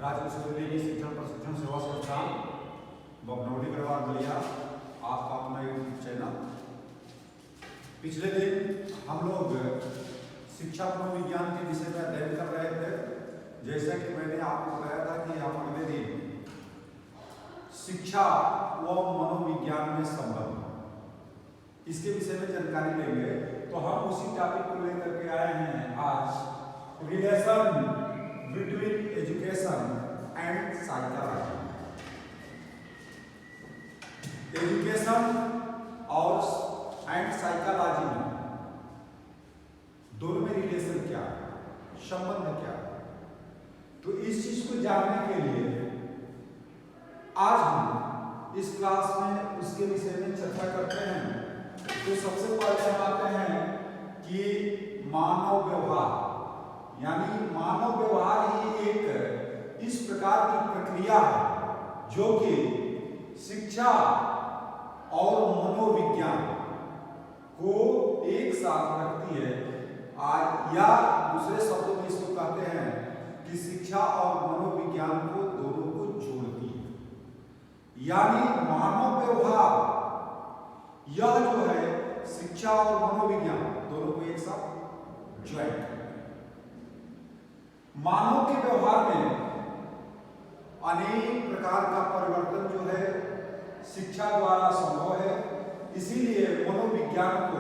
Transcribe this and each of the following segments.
राज्य विश्वविद्यालय शिक्षण प्रशिक्षण सेवा संस्थान बगनौली गढ़वाल बलिया आपका अपना यूट्यूब चैनल। पिछले दिन हम लोग शिक्षा मनोविज्ञान के विषय में अध्ययन कर रहे थे। जैसा कि मैंने आपको बताया था कि हम अगले दिन शिक्षा व मनोविज्ञान में संबंध इसके विषय में जानकारी लेंगे। तो हम उसी टॉपिक को लेकर के आए हैं आज, relation between education and psychology. Education और साइकोलॉजी में दोनों में रिलेशन क्या है, संबंध क्या है। तो इस चीज को जानने के लिए आज हम इस क्लास में उसके विषय में चर्चा करते हैं। तो सबसे पहले हम आते हैं कि मानव व्यवहार, यानी मानव व्यवहार ही एक इस प्रकार की प्रक्रिया है जो कि शिक्षा और मनोविज्ञान को एक साथ रखती है। या दूसरे शब्दों में इसको कहते हैं कि शिक्षा और मनोविज्ञान को दोनों को जोड़ती है। यानी मानव व्यवहार यह जो है शिक्षा और मनोविज्ञान दोनों को एक साथ ज्वाइन। मानव के व्यवहार में अनेक प्रकार का परिवर्तन जो है शिक्षा द्वारा संभव है। इसीलिए मनोविज्ञान को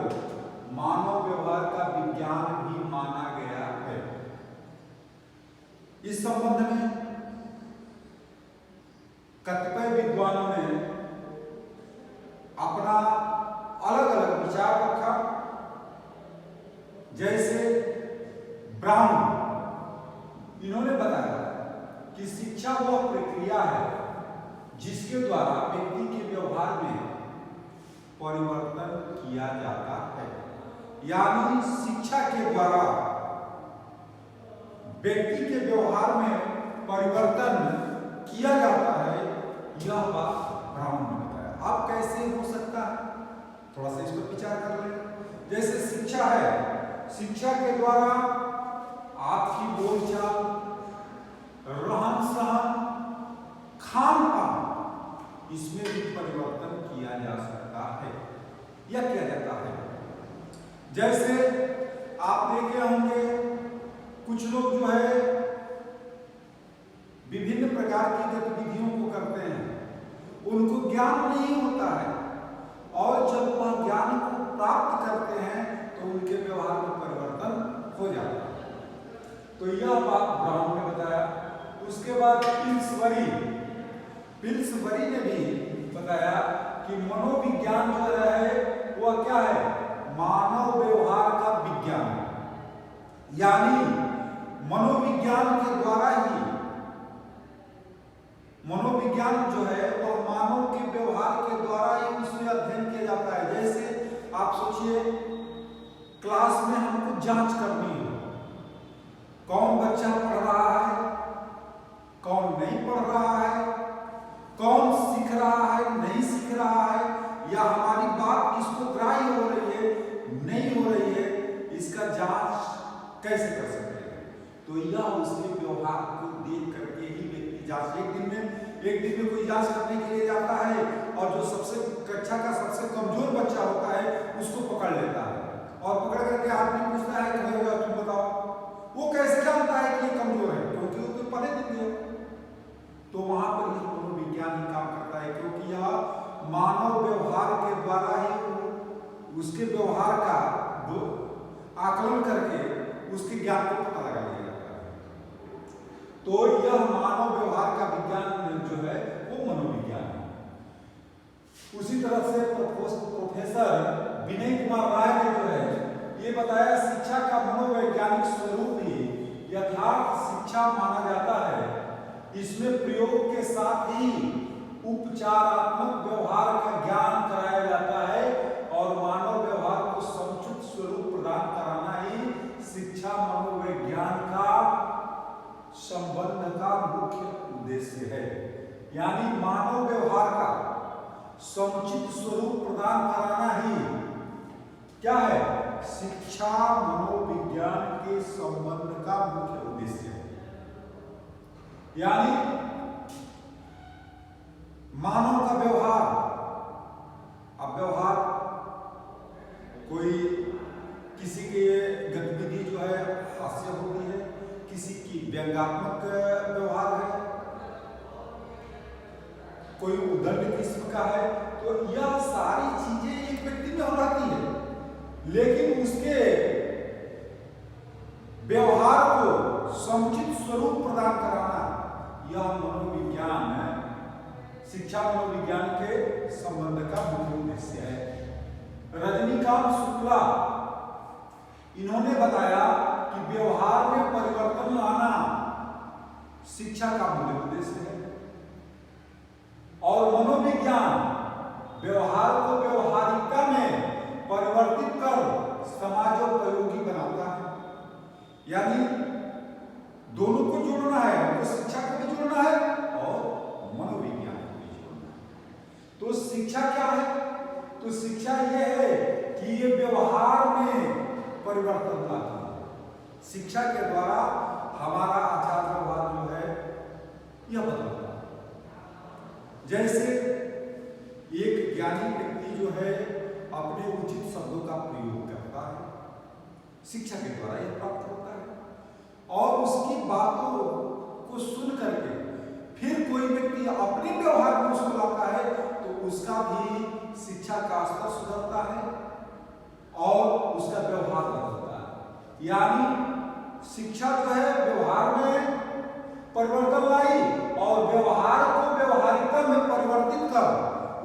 मानव व्यवहार का विज्ञान भी माना गया है। इस संबंध में कतिपय विद्वानों ने अपना अलग अलग विचार रखा। जैसे ब्राउन, इन्होंने बताया कि शिक्षा वह प्रक्रिया है जिसके द्वारा व्यक्ति के व्यवहार में परिवर्तन किया जाता है। यानी शिक्षा के द्वारा व्यक्ति के व्यवहार में परिवर्तन किया जाता है, यह बात ब्राउन ने बताया। अब कैसे हो सकता है, थोड़ा सा इस पर विचार कर लें। जैसे शिक्षा है, शिक्षा के द्वारा आपकी बोलचाल, रहन सहन, खान पान, इसमें भी परिवर्तन किया जा सकता है या किया जाता है। जैसे आप देखे होंगे कुछ लोग जो है विभिन्न प्रकार की गतिविधियों को करते हैं, उनको ज्ञान नहीं होता है, और जब वह ज्ञान को प्राप्त करते हैं तो उनके व्यवहार में परिवर्तन हो जाता है। तो यह बात ब्राउन ने बताया। उसके बाद पिल्सबरी ने भी बताया कि मनोविज्ञान जो है वह क्या है, मानव व्यवहार का विज्ञान है। यानी मनोविज्ञान के द्वारा ही, मनोविज्ञान जो है वह मानव के व्यवहार के द्वारा ही उसमें अध्ययन किया जाता है। जैसे आप सोचिए, क्लास में हमको जांच करनी है, कौन बच्चा पढ़ रहा है, कौन नहीं पढ़ रहा है, कौन सीख रहा है, नहीं सीख रहा है, या हमारी बात किसको ग्राह्य हो रही है, नहीं हो रही है, इसका जांच कैसे कर सकते हैं। तो यह उसके व्यवहार को देख करके ही व्यक्ति जांच, एक दिन में कोई जांच करने के लिए जाता है और जो सबसे कक्षा का सबसे कमजोर बच्चा होता है उसको पकड़ लेता है और पकड़ करके आदमी पूछता है कि भाई तुम बताओ। वो कैसे जानता है कि ये कमजोर है, क्योंकि वो तो पढ़े लिखे हो। तो वहां पर ही मनोविज्ञान ही काम करता है, क्योंकि यह मानव व्यवहार के द्वारा ही उसके व्यवहार का आकलन करके उसके ज्ञान को पता लगा लिया जाता है। तो यह मानव व्यवहार का विज्ञान जो है वो मनोविज्ञान है। उसी तरह से प्रोफेसर विनय कुमार राय ने जो है ये बताया, शिक्षा का मनोवैज्ञानिक स्वरूप ही यथार्थ शिक्षा माना जाता है। इसमें प्रयोग के साथ ही उपचारात्मक व्यवहार का ज्ञान कराया जाता है और मानव व्यवहार को समुचित स्वरूप प्रदान कराना ही शिक्षा मनोविज्ञान का संबंध का मुख्य उद्देश्य है। यानी मानव व्यवहार का समुचित स्वरूप प्रदान कराना ही क्या है, शिक्षा मनोविज्ञान के संबंध का मुख्य उद्देश्य है। यानी मानव का व्यवहार, अब व्यवहार कोई किसी की गतिविधि जो है हास्य होती है, किसी की व्यंग्यात्मक व्यवहार है, कोई उद्दंड किस्म का है, तो यह सारी चीजें एक व्यक्ति में हो जाती है, लेकिन उसके व्यवहार को समुचित स्वरूप प्रदान कराना, यह मनोविज्ञान है, शिक्षा मनोविज्ञान के संबंध का मुख्य उद्देश्य है। रजनीकांत शुक्ला इन्होंने बताया कि व्यवहार में परिवर्तन लाना शिक्षा का मुख्य उद्देश्य है, और मनोविज्ञान व्यवहार को व्यवहारिकता में परिवर्तित कर समाजोपयोगी बनाता है। यानी दोनों को जोड़ना है, हमको शिक्षा को भी जोड़ना है और मनोविज्ञान को भी जोड़ना है। तो शिक्षा क्या है? तो शिक्षा यह है कि ये व्यवहार में परिवर्तन लाती है। शिक्षा के द्वारा हमारा आचार व्यवहार जो है यह बदलता है। जैसे एक ज्ञानी व्यक्ति जो है अपने उचित शब्दों का प्रयोग करता है, शिक्षा के द्वारा यह प्राप्त होता है, और उसकी बातों को सुन करके फिर कोई व्यक्ति अपने व्यवहार में उसको लाता है, तो उसका भी शिक्षा का स्तर सुधरता है और उसका व्यवहार बदलता है। यानी शिक्षा जो है व्यवहार में परिवर्तन लाई और व्यवहार को व्यवहारिकता में परिवर्तित कर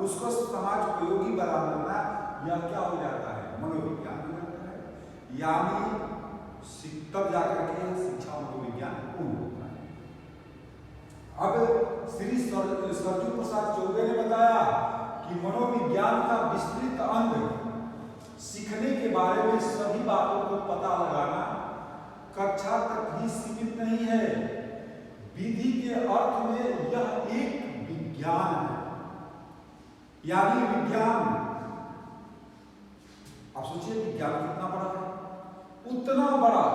उसको समाज उपयोगी बना देना, यह क्या हो जाता है? मनोविज्ञान हो जाता है। यानी तब जाकर के शिक्षा मनोविज्ञान पूर्ण होता है। अब श्री सरजू प्रसाद चौबे ने बताया कि मनोविज्ञान का विस्तृत अंग सीखने के बारे में सभी बातों को पता लगाना कक्षा तक ही सीमित नहीं है। विधि के अर्थ में यह एक विज्ञान है। यानी विज्ञान, आप सोचिए विज्ञान कितना बड़ा है, उतना बड़ा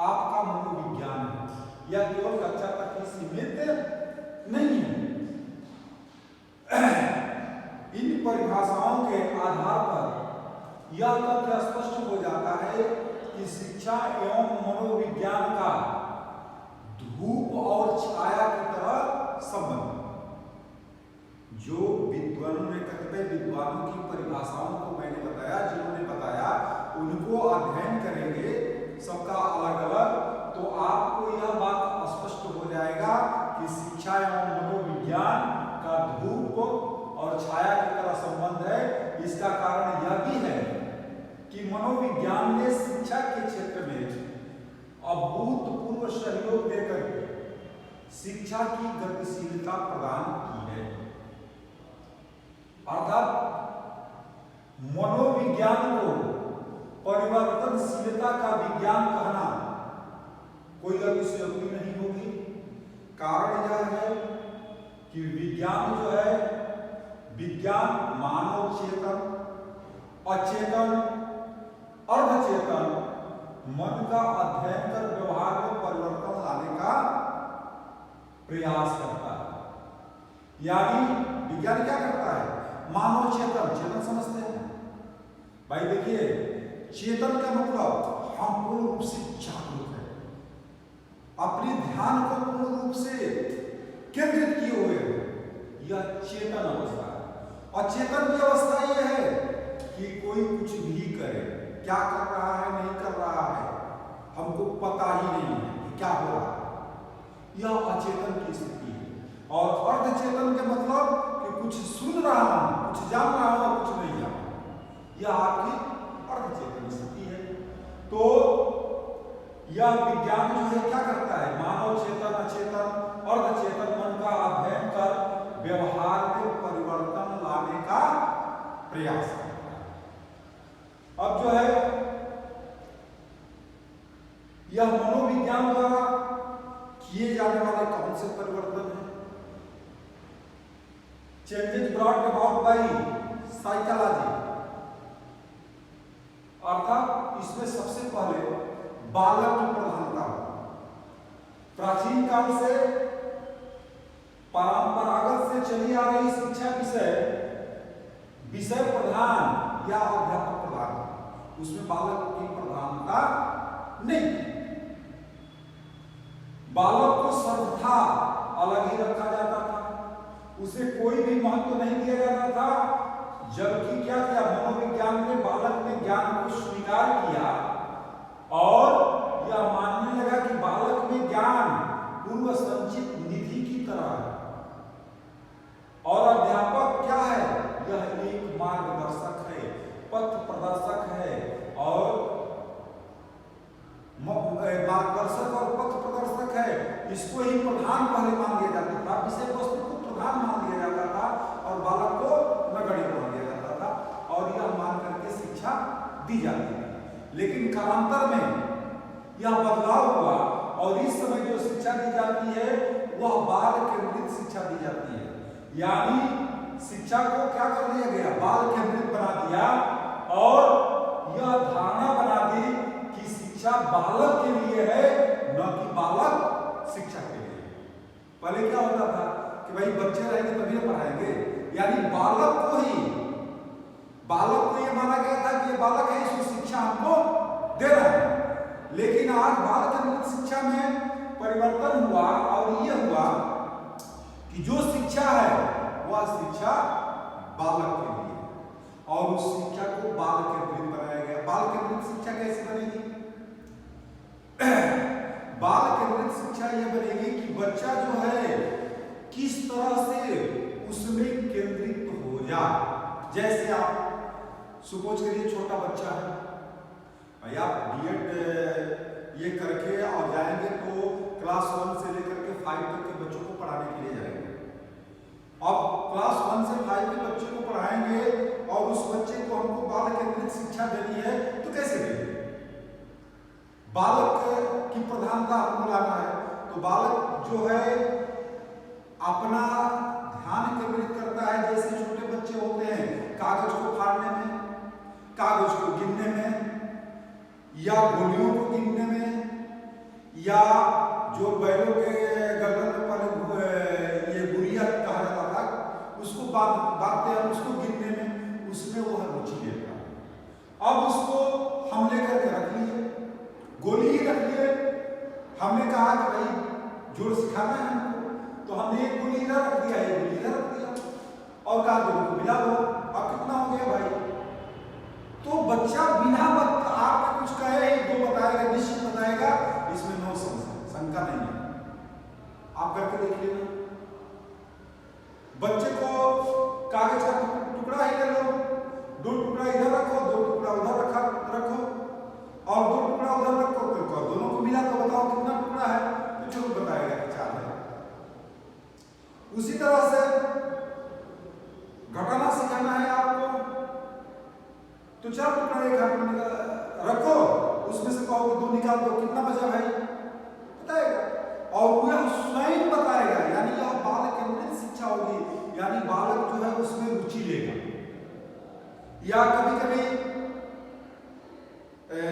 आपका मनोविज्ञान है। यह केवल कक्षा तक ही सीमित नहीं है। इन परिभाषाओं के आधार पर यह तथ्य स्पष्ट हो जाता है कि शिक्षा एवं मनोविज्ञान का धूप और छाया की तरह संबंध। जो विद्वानों ने, कतिपय विद्वानों की परिभाषाओं को मैंने बताया, जिन्होंने बताया उनको अध्ययन करेंगे सबका अलग अलग, तो आपको यह बात स्पष्ट हो जाएगा कि शिक्षा एवं मनोविज्ञान का धूप और छाया की तरह संबंध है। इसका कारण यह भी है कि मनोविज्ञान ने शिक्षा के क्षेत्र में अभूतपूर्व सहयोग देकर शिक्षा की गतिशीलता प्रदान की है। अर्थात मनोविज्ञान को परिवर्तनशीलता का विज्ञान कहना कोई अतिशयोक्ति नहीं होगी। कारण यह है कि विज्ञान जो है, विज्ञान मानव चेतन, अचेतन, अर्धचेतन मन का अध्ययन कर व्यवहार में परिवर्तन लाने का प्रयास करता है। यानी विज्ञान क्या करता है? मानव चेतन, चेतन समझते हैं भाई? देखिए, चेतन का मतलब हम पूर्ण रूप से जागरूक है, अपने ध्यान को पूर्ण रूप से केंद्रित किए हुए हैं, यह चेतन अवस्था है। और चेतन की अवस्था यह है कि कोई कुछ भी करे, क्या कर रहा है नहीं कर रहा है हमको पता ही नहीं है कि क्या हो रहा है, यह अचेतन की स्थिति है। और अर्धचेतन के मतलब कि कुछ सुन रहा हूं, कुछ जान रहा हूं, कुछ नहीं जान रहा, यह आपकी अर्धचेतन स्थिति है। तो यह विज्ञान जो है क्या करता है? मानव चेतन, अचेतन, अर्धचेतन मन का अध्ययन कर व्यवहार में परिवर्तन लाने का प्रयास करता है। अब जो है यह मनोविज्ञान द्वारा किए जाने वाले कौन से परिवर्तन हैं? Changes brought about by psychology, अर्थात इसमें सबसे पहले बालक की प्रधानता। प्राचीन काल से बालक को सर्वथा अलग ही रखा जाता था, उसे कोई भी महत्व नहीं दिया जाता था। जबकि क्या किया, मनोविज्ञान ने बालक में ज्ञान को स्वीकार किया और यह मानने लगा कि बालक में ज्ञान पूर्व संचित निधि की तरह है और अध्यापक क्या है, यह एक मार्गदर्शक है, पथ प्रदर्शक है और मार्गदर्शक और पथ प्रदर्शक है। इसको ही प्रधान पहले मान लिया जाता था, विषय वस्तु को प्रधान मान लिया जाता था और बालक को नगण्य मान लिया जाता था और यह मान करके शिक्षा दी जाती है। लेकिन कालांतर में यह बदलाव हुआ और इस समय जो शिक्षा दी जाती है वह बाल केंद्रित शिक्षा दी जाती है। यानी शिक्षा को क्या कर दिया गया, बाल केंद्रित बना दिया और यह धारणा बना दी कि शिक्षा बालक के लिए है, न कि बालक शिक्षा के लिए। पहले क्या होता था कि भाई बच्चे रहेंगे तभी पढ़ाएंगे, यानी बालक को यह माना गया था कि ये बालक है, इसको शिक्षा हमको दे रहा है। लेकिन आज बाल केंद्रित शिक्षा में परिवर्तन हुआ और यह हुआ कि जो शिक्षा है वह शिक्षा बालक के लिए और उस शिक्षा को बाल केंद्रित बनाया गया। बाल केंद्रित शिक्षा कैसे बनेगी? बाल केंद्रित शिक्षा यह बनेगी कि बच्चा जो है किस तरह से उसमें केंद्रित हो जाए। जैसे आप सपोज करिए छोटा बच्चा है, भाई आप बीएड ये करके और जाएंगे तो क्लास 1 से लेकर के 5 तक के बच्चों को पढ़ाने के लिए जाएंगे। अब क्लास 1 से 5 के बच्चे को पढ़ाएंगे और उस बच्चे को हमको बाल केंद्रित शिक्षा देनी है तो कैसे देंगे? बालक की प्रधानता हमको लाना है तो बालक जो है अपना ध्यान केंद्रित करता है। जैसे छोटे बच्चे होते हैं कागज को फाड़ने में, कागज को गिनने में या गोलियों को गिनने में, या जो बैलों के गर्दन में पहले ये गुड़िया कहा जाता था उसको बांधते हैं, उसको गिनने में, उसमें वह रुचि लेता है। अब उसको हम लेकर के रख लिए, गोली ही रख लिए। हमने कहा कि भाई जोर सिखाना है हमको, तो हमने एक गोली इधर रख दिया, एक गोली इधर रख दिया और कहा दोनों को मिला दो। अब कितना हो गया भाई? तो बच्चा बिना आपके कुछ कहे एक दो बताएगा, निश्चित बताएगा, इसमें नो शंका नहीं है। आप करके देख लेना। बच्चे को कागज का टुकड़ा ही ले लो, 2 टुकड़ा इधर रखो, 2 टुकड़ा उधर रखो और 2 टुकड़ा उधर रखो, तो दोनों को मिला तो बताओ कितना टुकड़ा है? तो जरूर बताएगा कि 4 है। उसी तरह से घटाना सिखाना है आपको तो 4 टुकड़ा एक हाथ में रखो, उसमें से कहो कि 2 निकाल दो, कितना बचा भाई? बताएगा और वह स्वयं बताएगा। यानी यह बाल केंद्रित शिक्षा होगी, यानी बालक जो है उसमें रुचि लेगा। या कभी कभी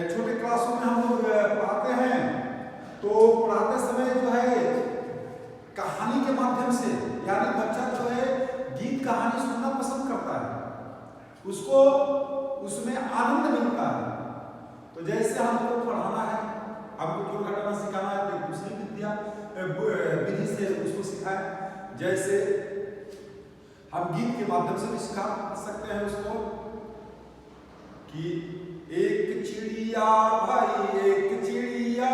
छोटे क्लासों में हम लोग पढ़ाते हैं तो पढ़ाते समय जो है कहानी के माध्यम से, यानी बच्चा जो है गीत कहानी सुनना पसंद करता है, उसको उसमें आनंद मिलता है। तो जैसे हमको पढ़ाना है, हमको जो घटना सिखाना है तो दूसरी विधि से उसको सिखाएं। जैसे हम गीत के माध्यम से भी सिखा सकते हैं उसको कि एक चिड़िया भाई एक चिड़िया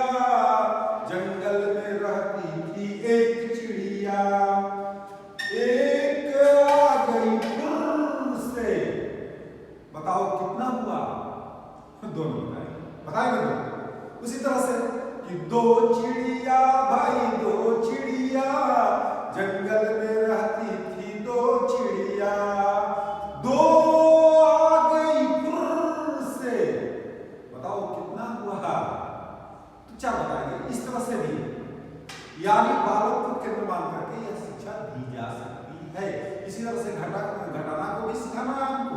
जंगल में रहती थी, एक चिड़िया एक आ गई फुर से। बताओ कितना हुआ? दोनों बताएंगे दो। उसी तरह से कि 2 चिड़िया भाई 2 चिड़िया जंगल में रहती थी 2 चिड़िया, 2 आ गई फुर से। बताओ कितना हुआ? तो क्या बताएंगे? इस तरह से भी यानी बालक को केंद्र मान करके यह शिक्षा दी जा सकती है। इसी तरह से घटाना को भी सिखाना है हमको,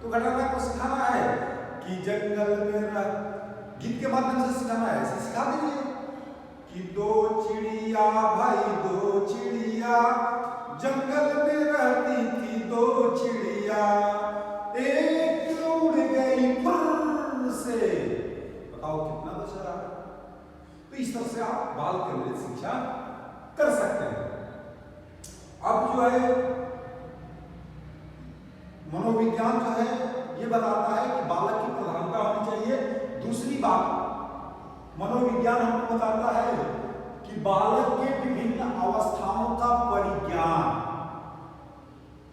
तो घटाना को सिखाना है कि जंगल में गीत के माध्यम से सिखाना है, ऐसे सिखा दीजिए कि 2 चिड़िया भाई 2 चिड़िया जंगल में रहती थी 2 चिड़िया, एक उड़ गई फुर से। बताओ कितना बचा? तो तो इस तरह से आप बाल केंद्रित शिक्षा कर सकते हैं। अब जो है मनोविज्ञान जो है ये बताता है कि बालक की प्रधानता होनी चाहिए। दूसरी बात, मनोविज्ञान हमको बताता है कि बालक के विभिन्न अवस्थाओं का परिज्ञान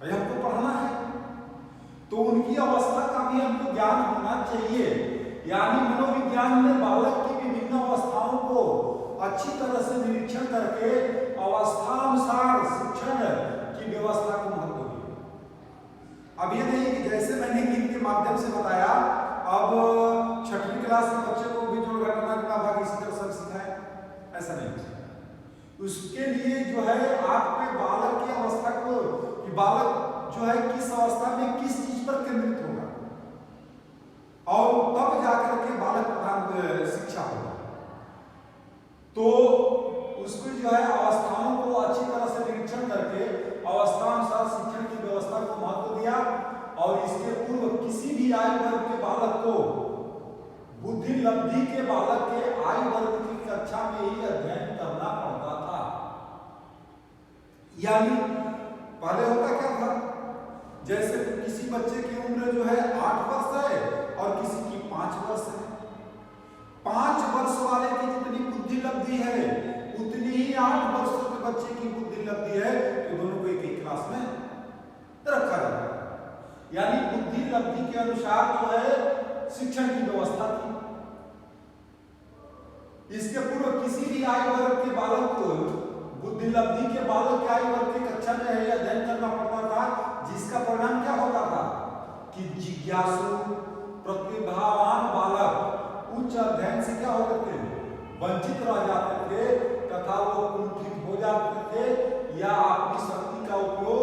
हमको पढ़ना है, तो उनकी अवस्था का भी हमको ज्ञान होना चाहिए। यानी मनोविज्ञान में बालक की विभिन्न अवस्थाओं को अच्छी तरह से निरीक्षण करके अवस्थानुसार शिक्षण की व्यवस्था को महत्व दिया। अब ये नहीं कि जैसे मैंने गीत के माध्यम से बताया, अब 6वीं क्लास के बच्चे को भी जोड़ घटाना का भाग इसी तरह सब सिखाए, ऐसा नहीं। उसके लिए जो है आपके बालक की अवस्था को, कि बालक जो है किस अवस्था में किस चीज पर केंद्रित होगा, और तब जाकर के बालक प्रधान शिक्षा होगा। तो उसको जो है अवस्थाओं को अच्छी तरह से निरीक्षण करके अवस्थानुसार शिक्षण की व्यवस्था को महत्व दिया। और इसके पूर्व किसी भी आयु वर्ग के बालक को, बुद्धि लब्धि के बालक के आयु वर्ग की कक्षा में ही अध्ययन करना पड़ता था। यानी पहले होता क्या था, जैसे किसी बच्चे की उम्र जो है 8 वर्ष है और किसी की 5 वर्ष है। 5 वर्ष वाले की जितनी बुद्धि लब्धि है उतनी ही 8 वर्षों के बच्चे की बुद्धि लब्धि है, तो दोनों को एक ही क्लास में रखा जाता है। यानी बुद्धि लब्धि के अनुसार जो है शिक्षण की व्यवस्था थी। इसके पूर्व किसी भी आयु वर्ग के बालक को, बुद्धि लब्धि के बालक के आयु वर्ग की कक्षा में अध्ययन करना पड़ता था, जिसका परिणाम क्या होता था कि जिज्ञासु प्रतिभावान बालक उच्च अध्ययन से क्या होते थे, वंचित रह जाते थे, तथा वो कुंठित हो जाते थे या अपनी शक्ति का उपयोग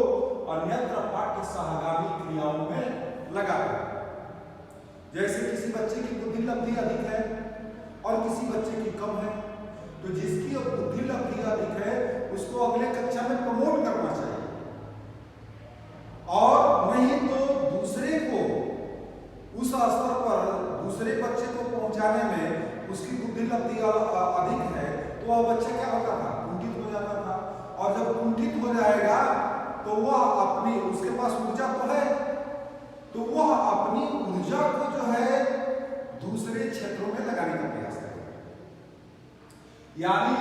अन्यत्र पाठ्य सहगामी क्रियाओं में लगाते। जैसे किसी बच्चे की बुद्धि लब्धि अधिक है और किसी बच्चे की कम है, तो जिसकी बुद्धि लब्धि अधिक है उसको अगले कक्षा में प्रमोट करना चाहिए, और नहीं तो दूसरे को उस स्तर पर दूसरे बच्चे को पहुंचाने में उसकी बुद्धि लब्धि अधिक है, तो वह बच्चा क्या होता था, कुंठित हो जाता था। और जब कुंठित हो जाएगा तो वह अपनी, उसके पास ऊर्जा तो है, तो वह अपनी ऊर्जा को जो है दूसरे क्षेत्रों में लगाने का प्रयास करेगा। यानी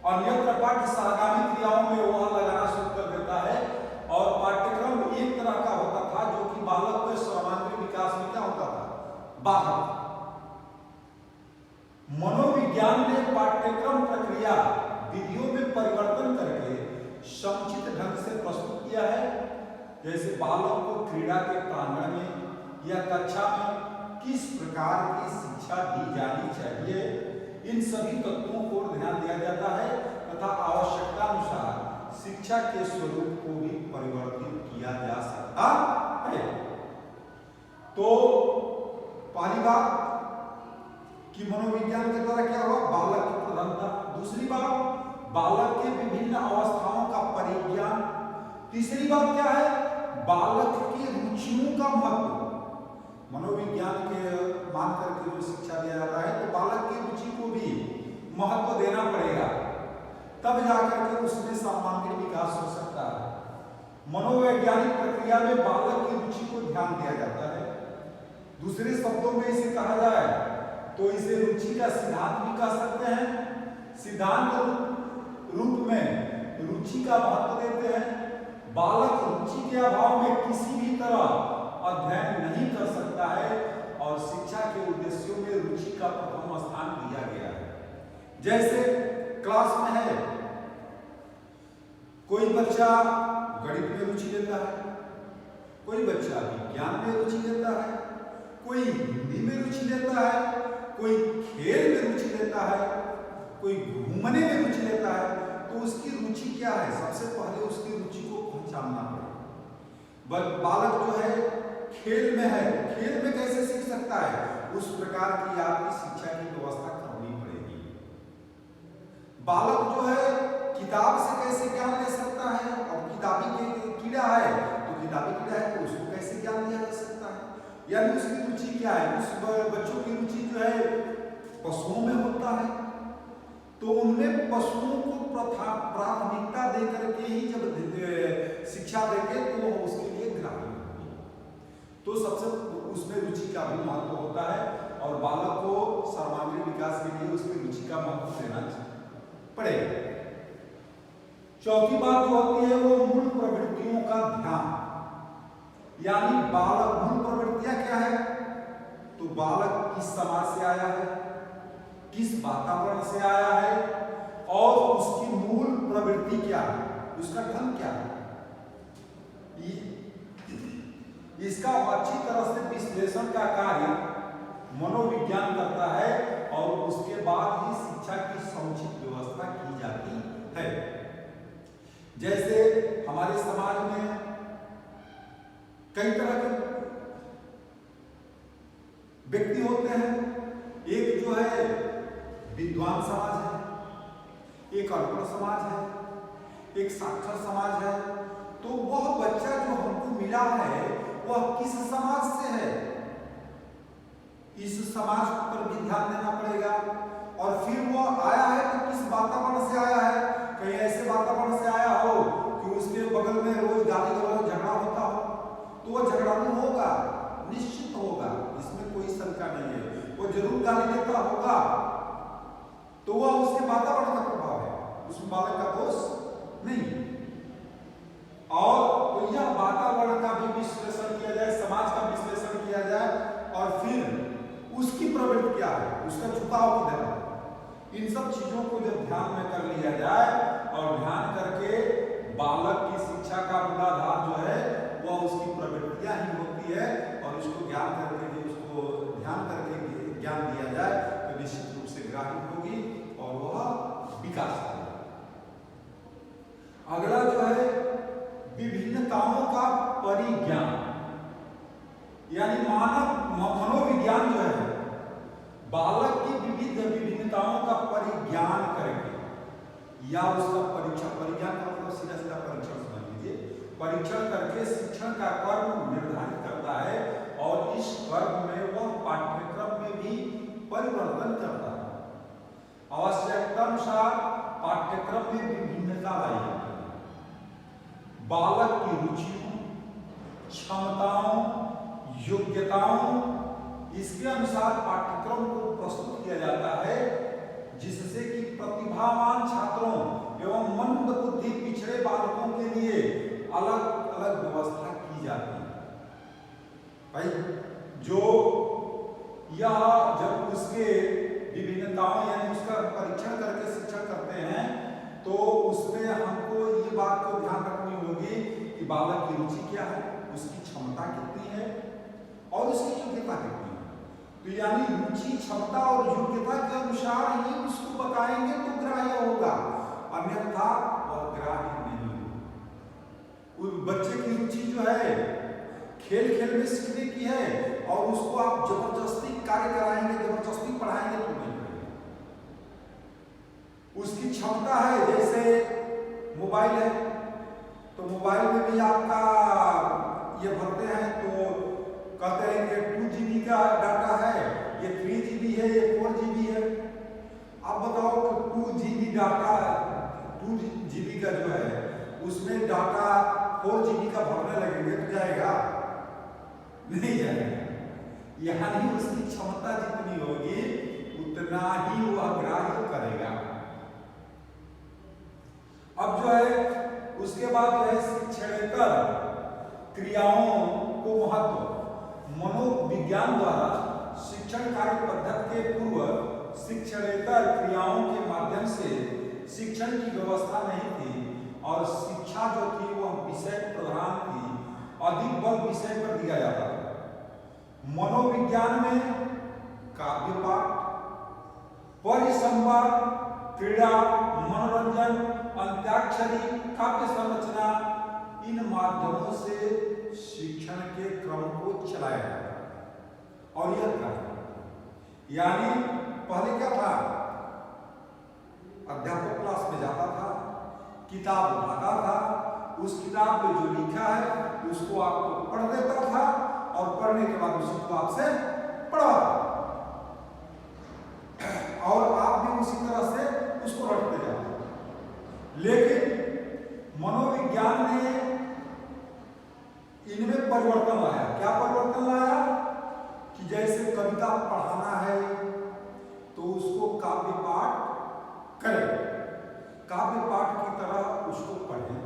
अन्यत्र पाठ्य सहगामी क्रियाओं में वह लगाना शुरू कर देता है। और पाठ्यक्रम एक तरह का होता था जो कि बालक के सर्वांगीण विकास में क्या होता था, बाधक। मनोविज्ञान ने पाठ्यक्रम प्रक्रिया विधियों में परिवर्तन करके समुचित ढंग से प्रस्तुत किया है। जैसे बालक को क्रीड़ा के प्रांगण में या कक्षा में किस प्रकार की शिक्षा दी जानी चाहिए, इन सभी तत्वों को ध्यान दिया जाता है तथा आवश्यकता अनुसार शिक्षा के स्वरूप को भी परिवर्तित किया जा सकता है। तो पहली बात कि मनोविज्ञान के द्वारा क्या हुआ, बालक की प्रधानता। दूसरी बात, बालक के विभिन्न अवस्थाओं का परिज्ञान। तीसरी बात क्या है, बालक की रुचियों का महत्व। मनोविज्ञान के मान करके जो शिक्षा दिया जाता है, तो बालक की रुचि को भी महत्व देना पड़ेगा, तब जाकर के उसमें सर्वांगीण विकास हो सकता है। मनोवैज्ञानिक प्रक्रिया में बालक की रुचि को ध्यान दिया जाता है। दूसरे शब्दों में इसे कहा जाए तो इसे रुचि का सिद्धांत भी कह सकते हैं। सिद्धांत रूप में रुचि का महत्व देते हैं। बालक रुचि के अभाव में किसी भी तरह अध्ययन नहीं कर सकता है, और शिक्षा के उद्देश्यों में रुचि का प्रथम स्थान दिया गया है। जैसे क्लास में है, कोई बच्चा गणित में रुचि लेता है, कोई बच्चा विज्ञान में रुचि लेता है, कोई हिंदी में रुचि लेता है, कोई खेल में रुचि लेता है, कोई घूमने में रुचि लेता है। तो उसकी रुचि क्या है, सबसे पहले उसकी रुचि को पहचानना पड़ेगा। बालक जो है खेल में है, खेल में कैसे सीख सकता है, उस प्रकार की आपकी शिक्षा की व्यवस्था करनी पड़ेगी। बालक जो है किताब से कैसे ज्ञान ले सकता है, और किताबी कीड़ा है तो किताबी कीड़ा है तो उसको कैसे ज्ञान दिया जा सकता है। यानी उसकी रुचि क्या है, उस बच्चों की रुचि जो है पशुओं में होता है, प्राथमिकता देकर के ही जब शिक्षा देंगे तो वो उसके लिए ग्राह्य होगी। तो सबसे उसमें रुचि का भी महत्व होता है और बालक को सर्वांगीण विकास के लिए उसमें रुचि का महत्व देना पड़ेगा। चौथी बात जो होती है वो मूल प्रवृत्तियों का ध्यान, यानी बालक मूल प्रवृत्तियां क्या है, तो बालक किस समाज से आया है, किस वातावरण से आया है और उसकी मूल प्रवृत्ति क्या है, उसका ढंग क्या है, इसका अच्छी तरह से विश्लेषण का कार्य मनोविज्ञान करता है और उसके बाद ही शिक्षा की समुचित व्यवस्था की जाती है। जैसे हमारे समाज में कई तरह के व्यक्ति होते हैं, एक जो है विद्वान समाज है, एक अनपढ़ समाज है, एक साक्षर समाज है। तो वह बच्चा जो हमको मिला है वह किस समाज से है, इस समाज पर भी ध्यान देना पड़ेगा। और फिर वो आया है तो किस वातावरण से आया है, कहीं ऐसे वातावरण से आया हो कि उसके बगल में रोज गाली गलौज झगड़ा होता हो तो वह झगड़ालू होगा, निश्चित होगा, इसमें कोई शंका नहीं है, वो जरूर गाली देता होगा। तो वह उसके वातावरण का प्रभाव है, उसमें बालक का दोष नहीं। और तो यह वातावरण का भी विश्लेषण किया जाए, समाज का विश्लेषण किया जाए और फिर उसकी प्रवृत्ति क्या है, उसका झुकाव किधर है, इन सब चीजों को जब ध्यान में कर लिया जाए और ध्यान करके बालक की शिक्षा का मूलाधार जो है वह उसकी प्रवृत्तियां ही होती है और इसको ज्ञान करके उसको ध्यान करके ज्ञान दिया जाए तो निश्चित रूप से ग्राह्य होगी और वह विकास करेगा। अगला जो है विभिन्नताओं का परिज्ञान, यानी मानव मनोविज्ञान जो है बालक की विभिन्नताओं का परिज्ञान करेंगे या उसका परीक्षण, परिज्ञान का मतलब सीधा सीधा परीक्षण समझ लीजिए, परीक्षण करके शिक्षण का कर्म निर्धारित करता है और इस कर्म में वह पाठ्यक्रम में भी परिवर्तन करता है। आवश्यकतानुसार पाठ्यक्रम में विभिन्नता लाई जाती है। बालक की रुचियों, क्षमताओं, योग्यताओं, इसके अनुसार पाठ्यक्रम को प्रस्तुत किया जाता है जिससे कि प्रतिभावान छात्रों एवं मंद बुद्धि पिछड़े बालकों के लिए अलग अलग व्यवस्था की जाती है। भाई जो यह जब उसके विभिन्नताओं यानी उसका परीक्षण करके शिक्षण करते हैं तो उसमें हमको ये बात को ध्यान रखनी होगी कि बालक की रुचि क्या है, उसकी क्षमता कितनी है और उसकी योग्यता कितनी है। तो यानी रुचि, क्षमता और योग्यता के अनुसार ही उसको बताएंगे तो ग्राह्य होगा, अन्यथा वह ग्राह्य नहीं होगा। उस बच्चे की रुचि जो है खेल खेल में सीखने की है और उसको आप जबरदस्ती कार्य कराएंगे, जबरदस्ती पढ़ाएंगे तो नहीं करेगा। उसकी क्षमता है, जैसे मोबाइल है तो मोबाइल में भी आपका ये भरते हैं तो कहते हैं कि 2 GB का डाटा है, ये 3 GB है, ये 4 GB है। अब बताओ कि 2 GB डाटा, 2 GB का जो है उसमें डाटा 4 GB का भरने लगेंगे तो जाएगा नहीं जाएगा। यानी उसकी क्षमता जितनी होगी उतना ही वह ग्राह्य करेगा। अब जो है उसके बाद जो है शिक्षणेतर क्रियाओं को महत्व, मनोविज्ञान द्वारा शिक्षण कार्य पद्धति के पूर्व शिक्षणेतर क्रियाओं के माध्यम से शिक्षण की व्यवस्था नहीं थी और शिक्षा जो थी वह विषय प्रधान थी, अधिक बल विषय पर दिया जाता था। मनोविज्ञान में काव्य पाठ, परिसंवाद, क्रीड़ा, मनोरंजन, अंत्याक्षरी, काव्य संरचना, इन माध्यमों से शिक्षण के क्रम को चलाया जाता है। और यह क्या है, यानी पहले क्या था, अध्यापक क्लास में जाता था, किताब उठाता था, उस किताब में जो लिखा है उसको आपको पढ़ देता था और पढ़ने के बाद उसी को आपसे पढ़वाता और आप भी उसी तरह से उसको रटते जाते। क्या परिवर्तन लाया कि जैसे कविता पढ़ाना है तो उसको काव्य पाठ करें, काव्य पाठ की तरह उसको पढ़ें।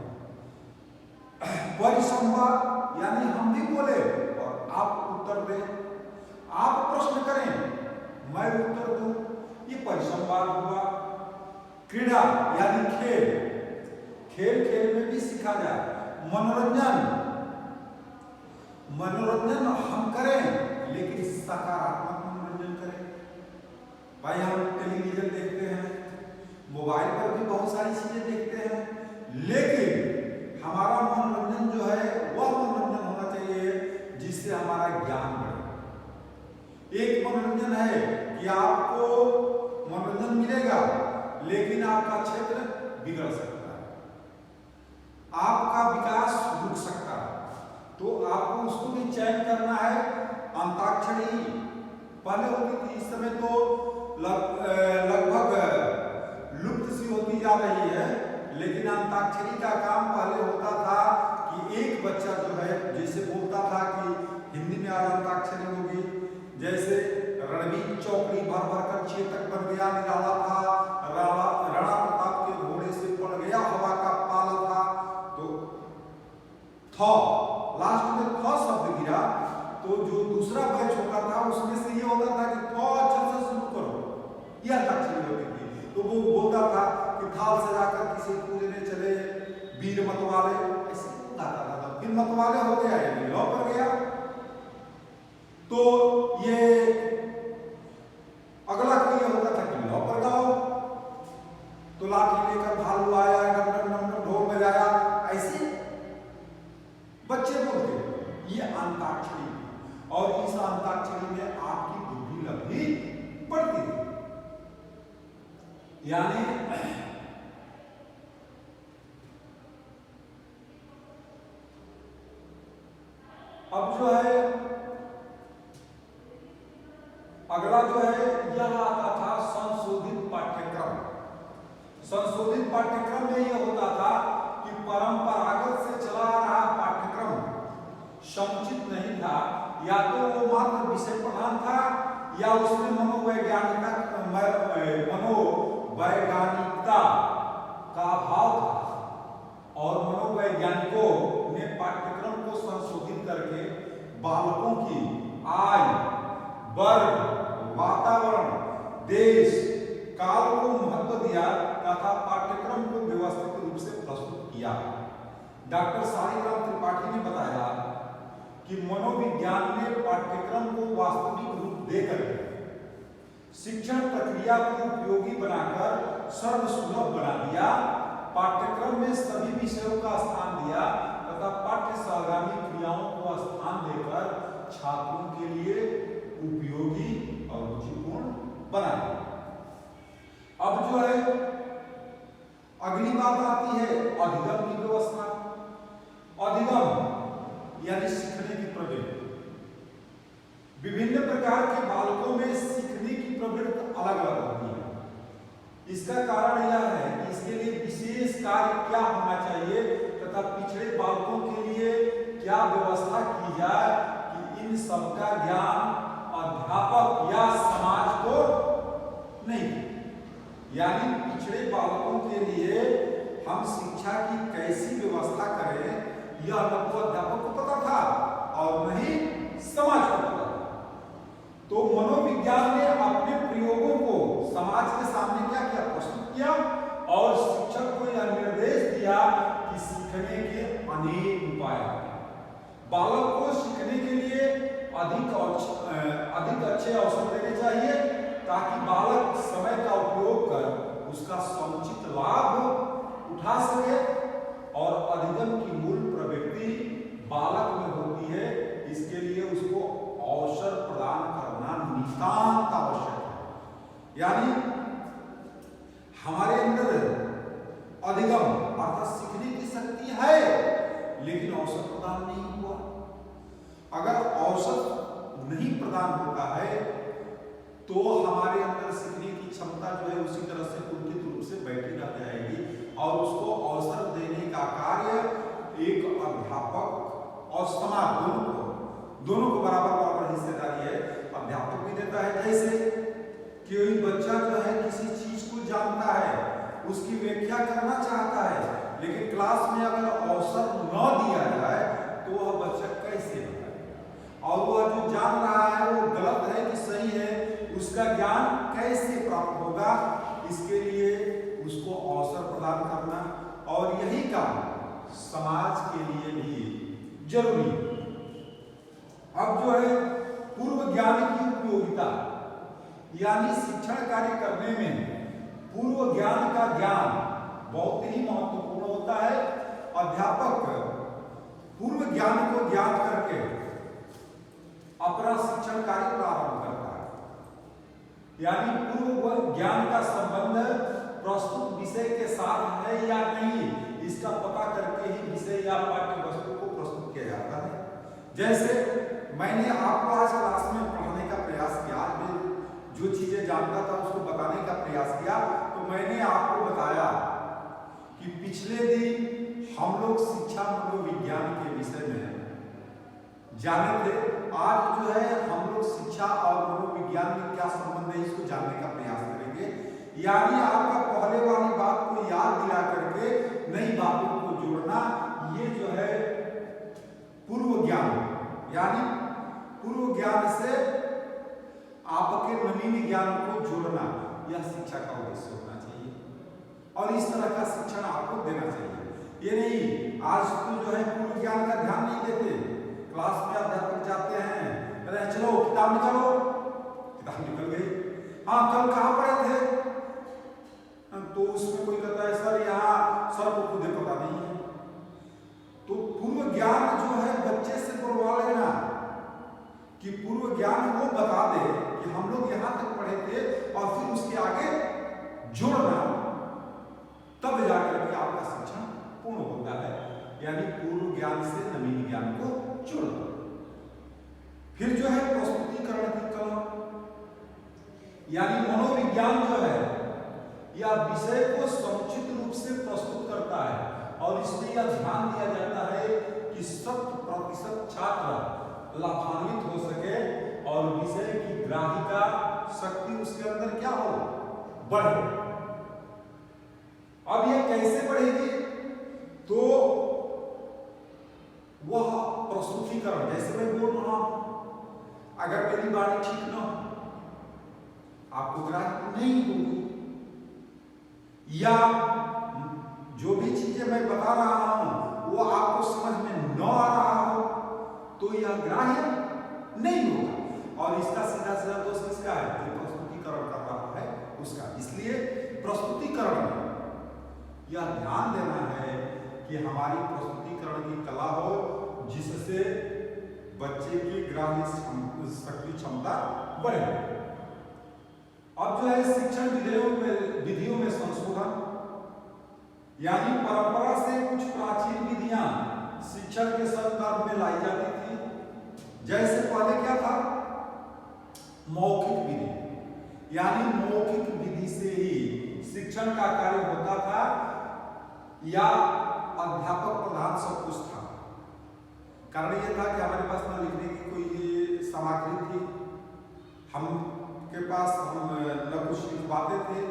परिसंवाद यानी हम भी बोले और आप उत्तर दें, आप प्रश्न करें मैं उत्तर दूं, ये परिसंवाद हुआ। क्रीड़ा यानी खेल, खेल खेल में भी सीखा जाए। मनोरंजन, मनोरंजन हम करें लेकिन सकारात्मक मनोरंजन करें। भाई हम टेलीविजन देखते हैं, मोबाइल पर भी बहुत सारी चीजें देखते हैं, लेकिन हमारा मनोरंजन जो है वह मनोरंजन होना चाहिए जिससे हमारा ज्ञान बढ़े। एक मनोरंजन है कि आपको मनोरंजन मिलेगा लेकिन आपका क्षेत्र बिगड़ सकता है, आपका विकास रुक सकता है, तो आपको उसको भी चयन करना है। अंताक्षरी पहले होती थी, इस समय तो लगभग लुप्त सी होती जा रही है, लेकिन अंताक्षरी का काम पहले होता था कि एक बच्चा जो है जैसे बोलता था कि हिंदी में आज अंताक्षरी होगी, जैसे रणवीर चौकड़ी भर भर कर चेतक बन गया, निराला था, राणा प्रताप के घोड़े से पड़ गया हवा का पाला था, तो लास्ट में थ शब्द गिरा, तो जो दूसरा बैच होता था उसमें से ये होता था कि थ अक्षर से शुरू करो, यह अंताक्षरी होती थी। तो वो बोलता था कि थाल सजाकर किसी पूजने चले वीर मतवाले, ऐसे गाता था। फिर मतवाले हो गया यानी लौ पर गया, तो ये अगला क्रिया होता था कि लौ पर गाओ, तो लाठी लेकर भालू आया, ढोल बजाया, ऐसे बच्चे बोलते। ये अंताक्षरी, और इस अंताक्षरी में आपकी बुद्धि लब्धि बढ़ती थी। यानी अब जो है अगला जो है यह आता था संशोधित पाठ्यक्रम। संशोधित पाठ्यक्रम में यह होता था कि परंपरागत से चला आ रहा पाठ्यक्रम समुचित नहीं था, या तो वो मात्र विषय प्रधान था या उसमें मनोवैज्ञानिकता का अभाव था, और मनोवैज्ञानिकों ने पाठ्यक्रम को संशोधित करके बालकों की आय, वर्ग, वातावरण, देश, काल को महत्व दिया तथा पाठ्यक्रम को व्यवस्थित रूप से प्रस्तुत किया। डॉक्टर शालिग्राम त्रिपाठी ने बताया कि मनोविज्ञान ने पाठ्यक्रम को वास्तविक रूप देकर शिक्षण प्रक्रिया को उपयोगी बनाकर सर्वसुलभ बना दिया, पाठ्यक्रम में सभी विषयों का स्थान दिया तथा पाठ्य सहगामी क्रियाओं को स्थान देकर छात्रों के लिए उपयोगी और रुचिपूर्ण बना दिया। अब जो है अगली बात आती है अधिगम की व्यवस्था। अधिगम यानी सीखने की प्रवृत्ति। विभिन्न प्रकार के बालकों में सीखने की प्रवृत्ति अलग अलग होती है। इसका कारण यह है कि इसके लिए विशेष कार्य क्या होना चाहिए तथा पिछड़े बालकों के लिए क्या व्यवस्था की जाए कि इन सबका ज्ञान अध्यापक या समाज को नहीं। यानी पिछड़े बालकों के लिए हम शिक्षा की कैसी व्यवस्था करें यह न तो अध्यापक को पता था और नहीं समाज को पता था। तो मनोविज्ञान ने अपने प्रयोगों को समाज के सामने क्या किया, प्रस्तुत किया, और शिक्षक को यह निर्देश दिया कि सीखने के अनेक उपाय हैं। बालक को सीखने के लिए अधिक अच्छे अवसर देने चाहिए ताकि बालक समय का उपयोग कर उसका समुचित लाभ उठा सके, और अधिगम की मूल प्रवृत्ति बालक में होती है, इसके लिए उसको अवसर प्रदान करना नितांत आवश्यक है। यानी हमारे अंदर अधिगम अर्थात सीखने की शक्ति है लेकिन अवसर प्रदान नहीं हुआ। अगर अवसर नहीं प्रदान होता है तो हमारे अंदर सीखने की क्षमता जो है उसी तरह से कुंठित रूप से बैठी रह जाएगी, और उसको अवसर देने का कार्य एक अध्यापक और समाज दोनों को बराबर बराबर हिस्सेदारी है, अध्यापक भी देता है। जैसे कोई बच्चा जो है किसी चीज को जानता है, उसकी व्याख्या करना चाहता है, लेकिन क्लास में अगर अवसर न दिया जाए तो वह बच्चा कैसे बताए, और वह जो जान रहा है वो गलत है कि सही है, उसका ज्ञान कैसे प्राप्त होगा। इसके लिए उसको अवसर प्रदान करना, और यही काम समाज के लिए भी जरूरी है। अब जो है पूर्व ज्ञान की उपयोगिता, यानी शिक्षण कार्य करने में पूर्व ज्ञान का ज्ञान बहुत ही महत्वपूर्ण होता है। अध्यापक पूर्व ज्ञान को ज्ञात करके अपना शिक्षण कार्य प्रारंभ करता है, यानी पूर्व ज्ञान का संबंध प्रस्तुत विषय के साथ है या नहीं, इसका पता करके ही विषय या पाठ्य वस्तु को प्रस्तुत किया जाता है। जैसे मैंने आपको आज क्लास में पढ़ाने का प्रयास किया, आज मैं जो चीजें जानता था उसको बताने का प्रयास किया, तो मैंने आपको बताया कि पिछले दिन हम लोग शिक्षा मनोविज्ञान के विषय में जाने थे। आज जो है हम लोग शिक्षा और मनोविज्ञान में क्या संबंध है इसको जानने का प्रयास करेंगे, यानी आपका पहले वाली बात को याद दिला करके नई बातों को जोड़ना। ये जो है पूर्व ज्ञान, यानी पूर्व ज्ञान से आपके नवीन ज्ञान को जोड़ना, यह शिक्षा का उद्देश्य होना चाहिए, और इस तरह का शिक्षण आपको देना चाहिए। ये नहीं आज तो जो है पूर्व ज्ञान का ध्यान नहीं देते, क्लास में अध्यापक जाते हैं, अरे चलो किताब निकालो, किताब निकल गई, हाँ कल कहाँ पढ़े थे, तो उसमें कोई कहता है सर यहाँ सर को खुद पता नहीं है। तो पूर्व ज्ञान जो है बच्चे से बुलवा लेना कि पूर्व ज्ञान वो बता दे कि हम लोग यहाँ तक पढ़े थे, और फिर उसके आगे जोड़ना, तब जाकर के आपका शिक्षण पूर्ण होता है, यानी पूर्व ज्ञान से नवीन ज्ञान को जोड़ना। फिर जो है प्रस्तुतिकरण की कला, यानी मनोविज्ञान जो है यह विषय को समुचित रूप से प्रस्तुत करता है, और इसमें यह ध्यान दिया जाता है कि 100% छात्र लाभान्वित हो सके और विषय की ग्राहिका शक्ति उसके अंदर क्या हो, बढ़े। अब यह कैसे बढ़ेगी, तो वह प्रस्तुतिकरण, जैसे मैं बोल रहा हूं, अगर मेरी बात ठीक न हो, आपको ग्राह्य नहीं होगी, या जो भी चीजें मैं बता रहा हूं वो आपको समझ में न आ रहा हो, तो यह ग्राह्य नहीं होगा। और इसका सीधा सीधा दोष किसका है, जो प्रस्तुतिकरण कर रहा है उसका। इसलिए प्रस्तुतिकरण यह ध्यान देना है कि हमारी प्रस्तुतिकरण की कला हो, जिससे बच्चे की ग्राह्य शक्ति क्षमता बढ़े। अब जो है शिक्षण विधियों में संशोधन, यानी परंपरा से कुछ प्राचीन विधियां शिक्षण के संदर्भ में लाई जाती थी। जैसे पहले क्या था, मौखिक विधि, यानी मौखिक विधि से ही शिक्षण का कार्य होता था, या अध्यापक प्रधान सब कुछ था। कारण यह था कि हमारे पास न लिखने की कोई सामग्री थी, हम के पास हम न कुछ लिखवाते थे,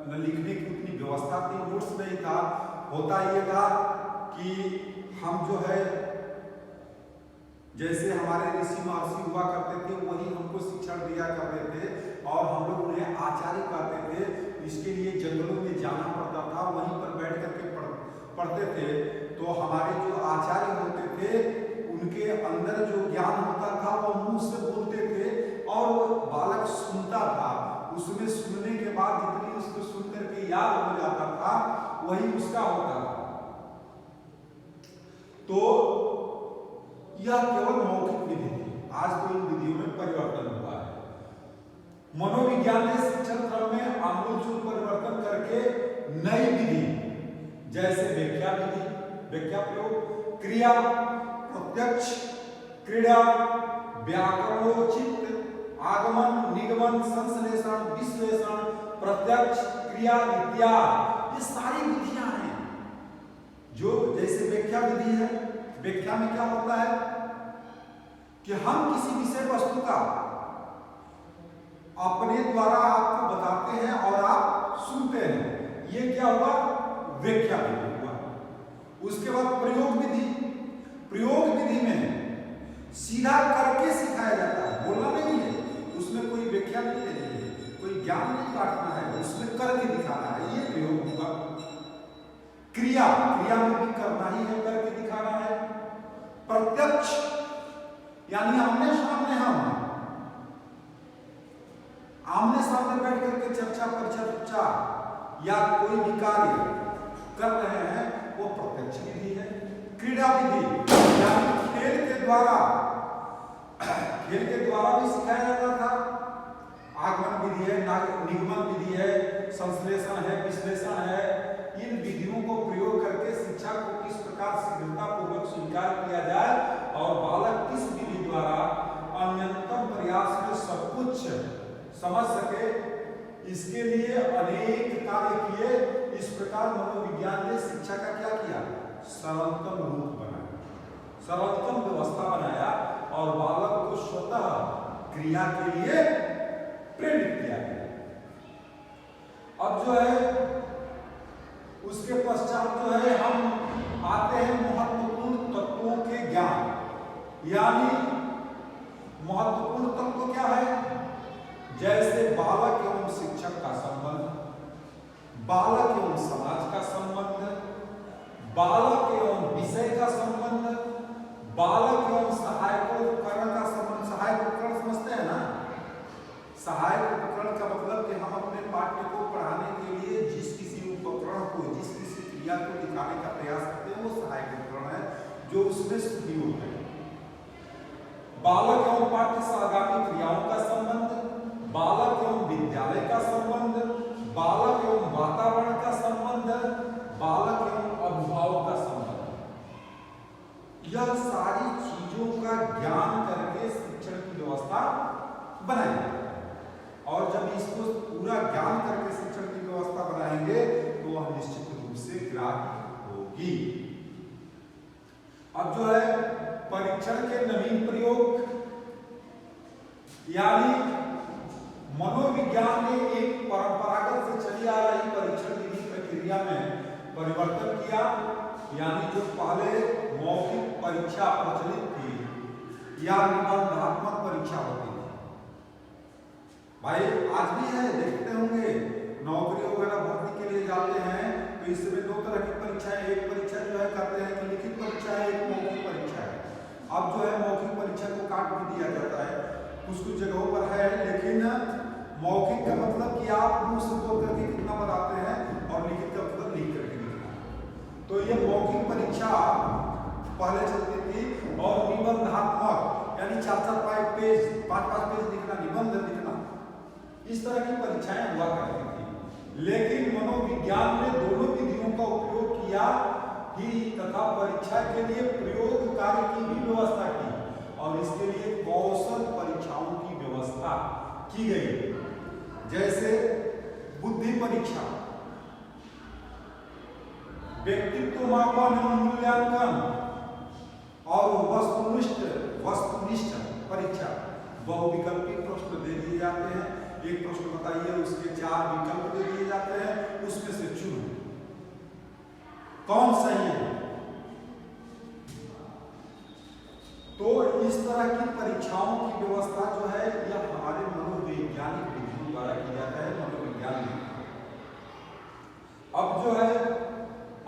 न लिखने की उतनी व्यवस्था थी, नोट्स नहीं था। होता यह था कि हम जो है जैसे हमारे ऋषि महर्षि हुआ करते थे वही हमको शिक्षण दिया करते थे, और हम लोग उन्हें आचार्य कहते थे। इसके लिए जंगलों में जाना पड़ता था, वहीं पर बैठ करके पढ़ते थे। तो हमारे जो आचार्य होते थे उनके अंदर जो ज्ञान होता था वो मुंह से बोलते थे, और वो बालक सुनता था। उसमें सुनने के बाद जितनी उसको सुन करके याद हो जाता था वही उसका होता था। तो यह केवल मौखिक विधि थी, आज तो इन विधियों में परिवर्तन हुआ है। मनोविज्ञान ने शिक्षण क्रम में आमूलचूल परिवर्तन करके नई विधि, जैसे व्याख्या विधि, व्याख्या प्रयोग, क्रिया, प्रत्यक्ष, क्रीड़ा, व्याकरणोचित, आगमन, निगमन, संश्लेषण, विश्लेषण, प्रत्यक्ष, क्रिया, इत्यादि, ये सारी विधियां हैं। जो जैसे व्याख्या विधि है, व्याख्या में क्या होता है, कि हम किसी विषय वस्तु का अपने द्वारा आपको बताते हैं और आप सुनते हैं, ये क्या हुआ? व्याख्या विधि हुआ। उसके बाद प्रयोग विधि। प्रयोग विधि में सीधा करके सिखाया जाता है, बोलना नहीं है, उसमें कोई व्याख्या नहीं देनी है, कोई ज्ञान नहीं बांटना है, उसमें करके दिखाना है, ये प्रयोग होगा। क्रिया, क्रिया में भी करना ही है, करके दिखाना है। प्रत्यक्ष यानी आमने सामने, हम आमने सामने बैठ करके चर्चा पर चर्चा या कोई भी कार्य कर रहे हैं, वो प्रत्यक्ष विधि है। क्रीड़ा विधि यानी खेल के द्वारा भी सिखाया जाता था। आगमन विधि है, निगमन विधि है, संश्लेषण है, विश्लेषण है। इन विधियों को प्रयोग करके शिक्षा को किस प्रकार शीघ्रतापूर्वक स्वीकार किया जाए और बालक किस विधि द्वारा अन्यतम प्रयास में सब कुछ समझ सके, इसके लिए अनेक कार्य किए। इस प्रकार मनोविज्ञान ने शिक्षा का क्या किया? सरलतम रूप बनाया, सरलतम व्यवस्था बनाया और बालक को स्वतः क्रिया के लिए प्रेरित किया गया। अब जो है उसके पश्चात जो है हम आते हैं महत्वपूर्ण तत्वों के ज्ञान। यानी महत्वपूर्ण तत्व क्या है? जैसे बालक एवं शिक्षक का संबंध, बालक एवं समाज का संबंध, बालक एवं विषय का संबंध, बालक एवं सहायक उपकरण का संबंध। सहायक उपकरण समझते हैं ना? सहायक उपकरण का मतलब कि हम अपने पाठ्य को पढ़ाने के लिए जिस किसी उपकरण को, जिस किसी क्रिया को दिखाने का प्रयास करते हैं, वो सहायक उपकरण है, जो उसमें सहयोग है। बालक एवं पाठ्य सहगामी क्रियाओं का संबंध, बालक एवं विद्यालय का संबंध, बालक एवं वातावरण का संबंध, बालक एवं अभिभावक का संबंध। यह सारी चीजों का ज्ञान करके शिक्षण की व्यवस्था बनाएंगे। और जब इसको पूरा ज्ञान करके शिक्षण की व्यवस्था बनाएंगे तो वह निश्चित रूप से ग्राह्य होगी। अब जो है परीक्षण के नवीन प्रयोग, यानी मनोविज्ञान ने एक परंपरागत से चली आ रही परीक्षण विधि प्रक्रिया में परिवर्तन किया। यानी जो पहले मौखिक परीक्षा प्रचलित थी या निबंधात्मक परीक्षा होती थी, भाई आज भी है, देखते होंगे नौकरी वगैरह भर्ती के लिए जाते हैं तो इसमें दो तरह की परीक्षा है। एक परीक्षा जो है कहते हैं कि लिखित परीक्षा है, एक मौखिक परीक्षा है। अब जो है मौखिक परीक्षा को काट भी दिया जाता है, कुछ कुछ जगहों पर है, लेकिन मौखिक का मतलब कि आप मुंह से बोल करके कितना बताते हैं और लिखित का मतलब लिख करके लिखना। तो ये मौखिक परीक्षा पहले चलती थी और निबंधात्मक यानी 4-4 पेज 5-5 पेज लिखना, निबंध लिखना, इस तरह की परीक्षाएं हुआ करती थी। लेकिन मनोविज्ञान ने दोनों विधियों का उपयोग किया ही तथा परीक्षा के लिए प्रयोग कार्य की भी व्यवस्था की और इसके लिए कौशल परीक्षाओं की व्यवस्था की गई। जैसे बुद्धि परीक्षा, व्यक्तित्व मापन एवं मूल्यांकन और वस्तुनिष्ठ परीक्षा। बहुविकल्पी प्रश्न दे दिए जाते हैं, एक प्रश्न बताइए, उसके 4 विकल्प दे दिए जाते हैं, उसमें से चुनो कौन सही है। तो इस तरह की परीक्षाओं की व्यवस्था जो है यह हमारे मनोवैज्ञानिक विधियों द्वारा की जाता है, मनोविज्ञान में। अब जो है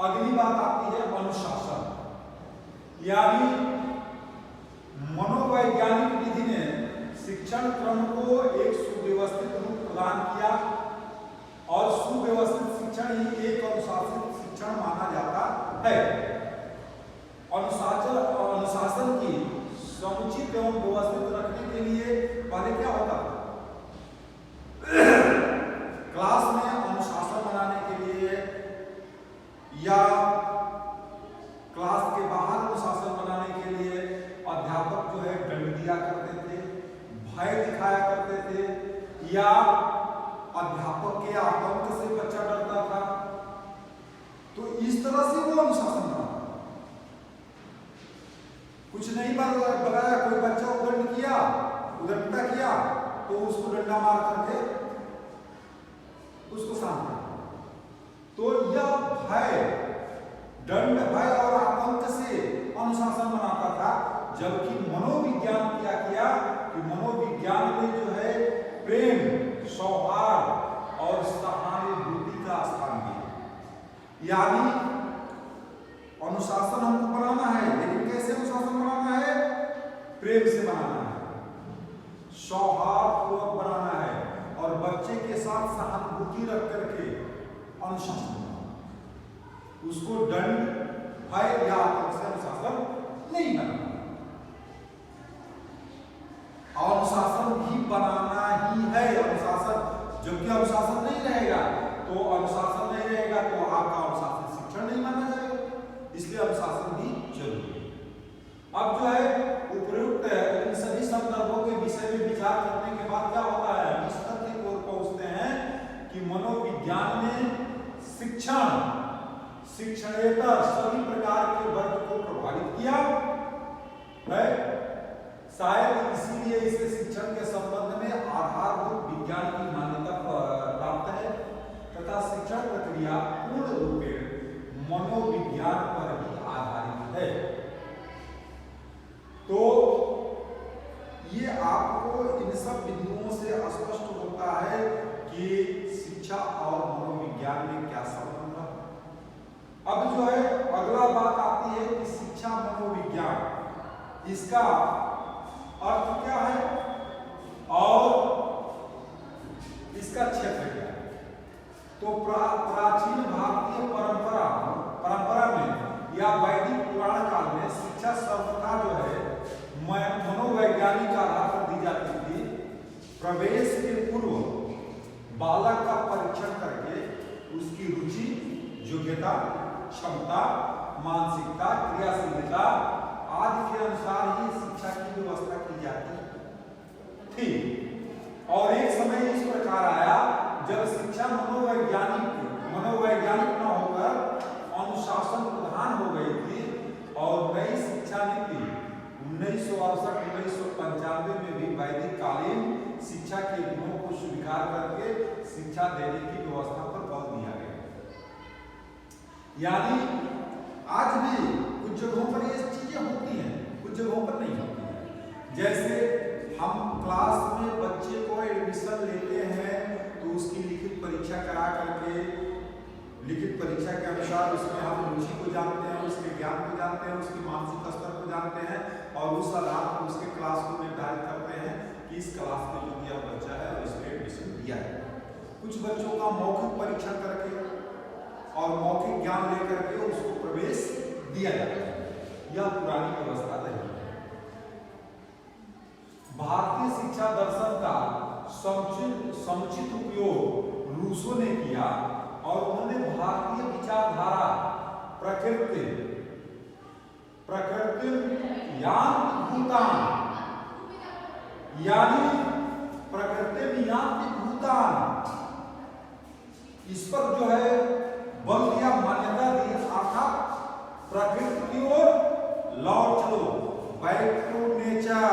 अगली बात आती है अनुशासन। यानी मनोवैज्ञानिक विधि ने शिक्षण क्रम को एक सुव्यवस्थित रूप प्रदान किया और सुव्यवस्थित शिक्षण ही एक अनुशासित शिक्षण माना जाता है। अनुशासन की समुचित एवं व्यवस्थित रखने के लिए पहले क्या होता था? क्लास में अनुशासन बनाने के लिए या क्लास के बाहर अनुशासन बनाने के लिए अध्यापक जो है दंड दिया करते थे, भय दिखाया करते थे, या अध्यापक के आतंक से बच्चा डरता था। तो इस तरह से वो अनुशासन बना। कुछ नहीं बताया, कोई बच्चा उधर उसको डंडा मार करके उसको शांत कर। तो यह भय, दंड, भय और आतंक से अनुशासन बनाता था, जबकि मनोविज्ञान क्या किया कि मनोविज्ञान में जो है प्रेम, सौहार्द और सहानुभूति का स्थान दिया। यानी अनुशासन हमको बनाना है, लेकिन कैसे अनुशासन बनाना है? प्रेम से बनाना है, सौहार्द पूर्वक बनाना है और बच्चे के साथ सहानुभूति रख करके अनुशासन बनाना। उसको दंड, भय या आतंक से अनुशासन नहीं बनाना। अनुशासन भी बनाना ही है। अनुशासन, जबकि अनुशासन नहीं रहेगा तो आपका अनुशासन शिक्षण नहीं माना जाएगा, इसलिए अनुशासन भी जरूरी है। अब जो है उपयुक्त इन सभी संदर्भों के विषय में विचार करने के बाद क्या होता है, इस तथ्य की ओर पहुंचते हैं कि मनोविज्ञान में शिक्षणेतर सभी प्रकार के वर्ग को प्रभावित किया है। शायद इसीलिए इसे शिक्षण के संबंध में आधारभूत विज्ञान की मान्यता प्राप्त है तथा शिक्षण प्रक्रिया पूर्ण रूप में मनोविज्ञान पर ही आधारित है। तो ये आपको इन सब बिंदुओं से स्पष्ट होता है कि शिक्षा और मनोविज्ञान में क्या संबंध है। अब जो है अगला बात आती है कि शिक्षा मनोविज्ञान, इसका अर्थ क्या है और इसका क्षेत्र क्या है। तो प्राचीन भारतीय परंपरा में या वैदिक पुराण काल में शिक्षा सर्वथा जो है मनोवैज्ञानिक आधार पर दी जाती थी। प्रवेश के पूर्व बालक का परीक्षण करके उसकी रुचि, योग्यता, क्षमता, मानसिकता, क्रियाशीलता आदि के अनुसार ही शिक्षा की व्यवस्था की जाती थी। और एक समय इस प्रकार आया जब शिक्षा मनोवैज्ञानिक न होकर अनुशासन प्रधान हो गई थी और नई शिक्षा नीति 1968-1995 में भी वैदिक कालीन शिक्षा के गुणों को स्वीकार करके शिक्षा देने की व्यवस्था पर बल दिया गया। यानी आज भी कुछ जगहों पर ये चीजें होती हैं, कुछ जगहों पर नहीं होती हैं। जैसे हम क्लास में बच्चे को एडमिशन लेते हैं तो उसकी लिखित परीक्षा करा करके, लिखित परीक्षा के अनुसार उसमें हम रुचि को जानते हैं, उसके ज्ञान को जानते हैं, उसके मानसिक स्तर को जानते हैं और उस आधार पर उसके क्लास को निर्धारित करते हैं कि इस क्लास में जो यह बच्चा है उसमें एडमिशन दिया है। कुछ बच्चों का मौखिक परीक्षण करके और मौखिक ज्ञान लेकर के उसको प्रवेश दिया जाता है। यह पुरानी व्यवस्था रही है। भारतीय शिक्षा दर्शन का समुचित उपयोग रूसों ने किया और उन्होंने भारतीय विचारधारा प्रकृति यानी प्रकृति यांत्रिक भूतान, इस पर जो है बल दिया, मान्यता दी। अर्थात प्रकृति की ओर लौट चलो, बैक टू नेचर।